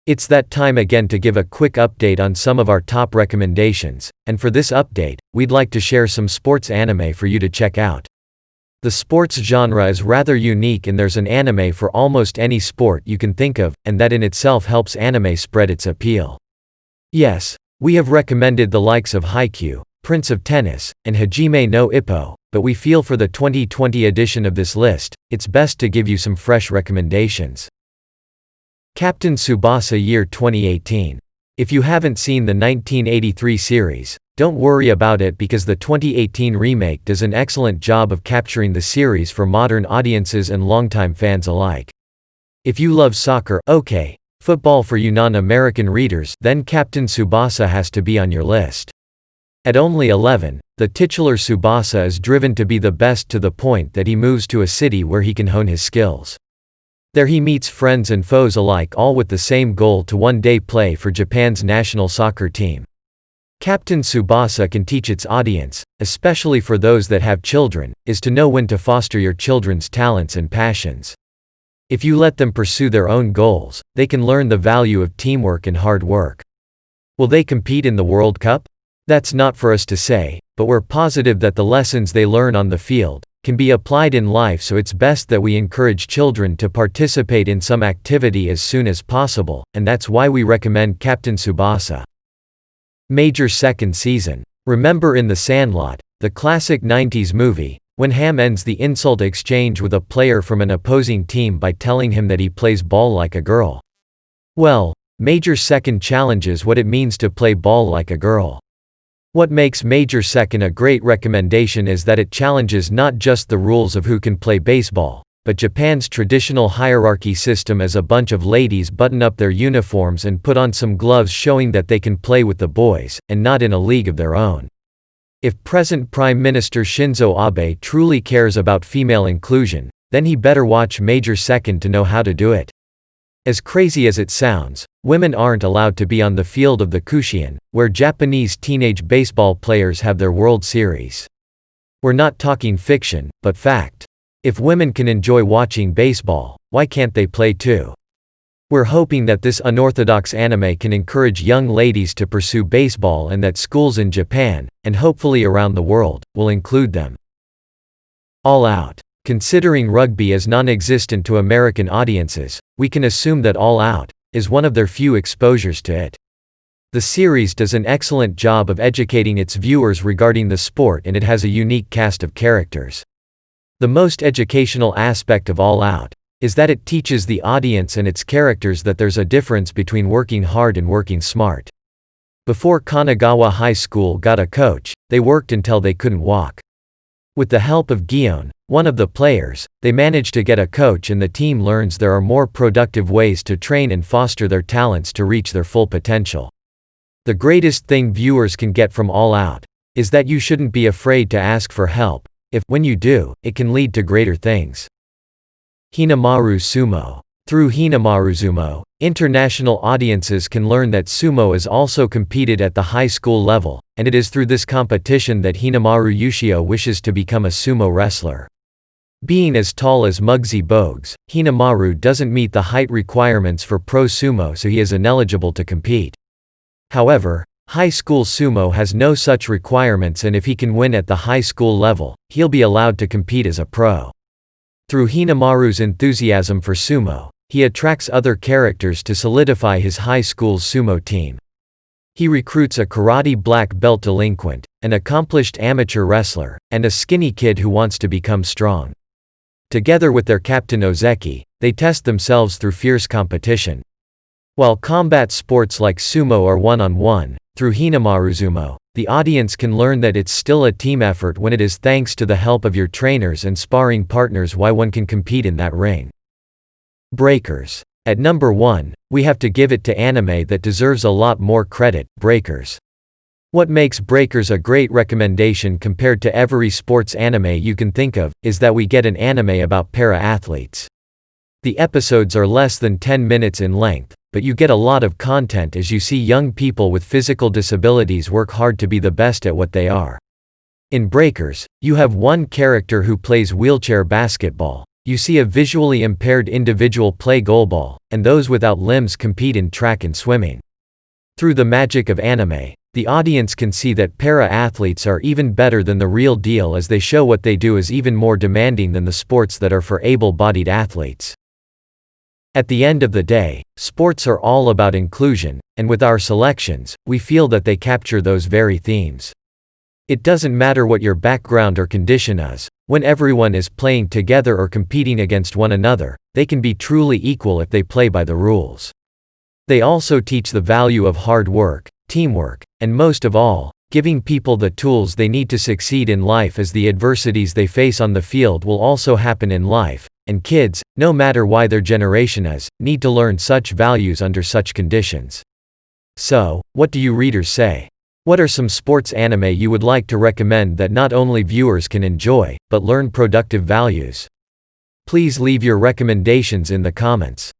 It's that time again to give a quick update on some of our top recommendations, and for this update, we'd like to share some sports anime for you to check out. The sports genre is rather unique and there's an anime for almost any sport you can think of, and that in itself helps anime spread its appeal. Yes, we have recommended the likes of Haikyuu, Prince of Tennis, and Hajime no Ippo, but we feel for the 2020 edition of this list, it's best to give you some fresh recommendations. Captain Tsubasa Year 2018. If you haven't seen the 1983 series, don't worry about it because the 2018 remake does an excellent job of capturing the series for modern audiences and longtime fans alike. If you love soccer, okay, football for you non-American readers, then Captain Tsubasa has to be on your list. At only 11, the titular Tsubasa is driven to be the best to the point that he moves to a city where he can hone his skills. There he meets friends and foes alike, all with the same goal to one day play for Japan's national soccer team. Captain Tsubasa can teach its audience, especially for those that have children, is to know when to foster your children's talents and passions. If you let them pursue their own goals, they can learn the value of teamwork and hard work. Will they compete in the World Cup? That's not for us to say, but we're positive that the lessons they learn on the field can be applied in life, so it's best that we encourage children to participate in some activity as soon as possible, and that's why we recommend Captain Tsubasa. Major second season. Remember in The Sandlot, the classic 90s movie, when Ham ends the insult exchange with a player from an opposing team by telling him that he plays ball like a girl? Well, Major Second challenges what it means to play ball like a girl. What makes Major Second a great recommendation is that it challenges not just the rules of who can play baseball, but Japan's traditional hierarchy system, as a bunch of ladies button up their uniforms and put on some gloves showing that they can play with the boys, and not in a league of their own. If present Prime Minister Shinzo Abe truly cares about female inclusion, then he better watch Major Second to know how to do it. As crazy as it sounds, women aren't allowed to be on the field of the Kushian, where Japanese teenage baseball players have their World Series. We're not talking fiction, but fact. If women can enjoy watching baseball, why can't they play too? We're hoping that this unorthodox anime can encourage young ladies to pursue baseball and that schools in Japan, and hopefully around the world, will include them. All Out. Considering rugby as non-existent to American audiences, we can assume that All Out is one of their few exposures to it. The series does an excellent job of educating its viewers regarding the sport, and it has a unique cast of characters. The most educational aspect of All Out is that it teaches the audience and its characters that there's a difference between working hard and working smart. Before Kanagawa High School got a coach, they worked until they couldn't walk. With the help of Gion, one of the players, they manage to get a coach, and the team learns there are more productive ways to train and foster their talents to reach their full potential. The greatest thing viewers can get from All Out is that you shouldn't be afraid to ask for help. If, when you do, it can lead to greater things. Hinamaru Sumo. Through Hinomaruzumo, international audiences can learn that sumo is also competed at the high school level, and it is through this competition that Hinamaru Yushio wishes to become a sumo wrestler. Being as tall as Muggsy Bogues, Hinamaru doesn't meet the height requirements for pro sumo, so he is ineligible to compete. However, high school sumo has no such requirements, and if he can win at the high school level, he'll be allowed to compete as a pro. Through Hinamaru's enthusiasm for sumo, he attracts other characters to solidify his high school's sumo team. He recruits a karate black belt delinquent, an accomplished amateur wrestler, and a skinny kid who wants to become strong. Together with their captain Ozeki, they test themselves through fierce competition. While combat sports like sumo are one-on-one, through Hinomaruzumo, the audience can learn that it's still a team effort when it is thanks to the help of your trainers and sparring partners why one can compete in that ring. Breakers. At number 1, we have to give it to anime that deserves a lot more credit, Breakers. What makes Breakers a great recommendation compared to every sports anime you can think of, is that we get an anime about para-athletes. The episodes are less than 10 minutes in length, but you get a lot of content as you see young people with physical disabilities work hard to be the best at what they are. In Breakers, you have one character who plays wheelchair basketball, You see a visually impaired individual play goalball, and those without limbs compete in track and swimming. Through the magic of anime, the audience can see that para-athletes are even better than the real deal, as they show what they do is even more demanding than the sports that are for able-bodied athletes. At the end of the day, sports are all about inclusion, and with our selections, we feel that they capture those very themes. It doesn't matter what your background or condition is, when everyone is playing together or competing against one another, they can be truly equal if they play by the rules. They also teach the value of hard work, teamwork, and most of all, giving people the tools they need to succeed in life, as the adversities they face on the field will also happen in life, and kids, no matter why their generation is, need to learn such values under such conditions. So, what do you readers say? What are some sports anime you would like to recommend that not only viewers can enjoy, but learn productive values? Please leave your recommendations in the comments.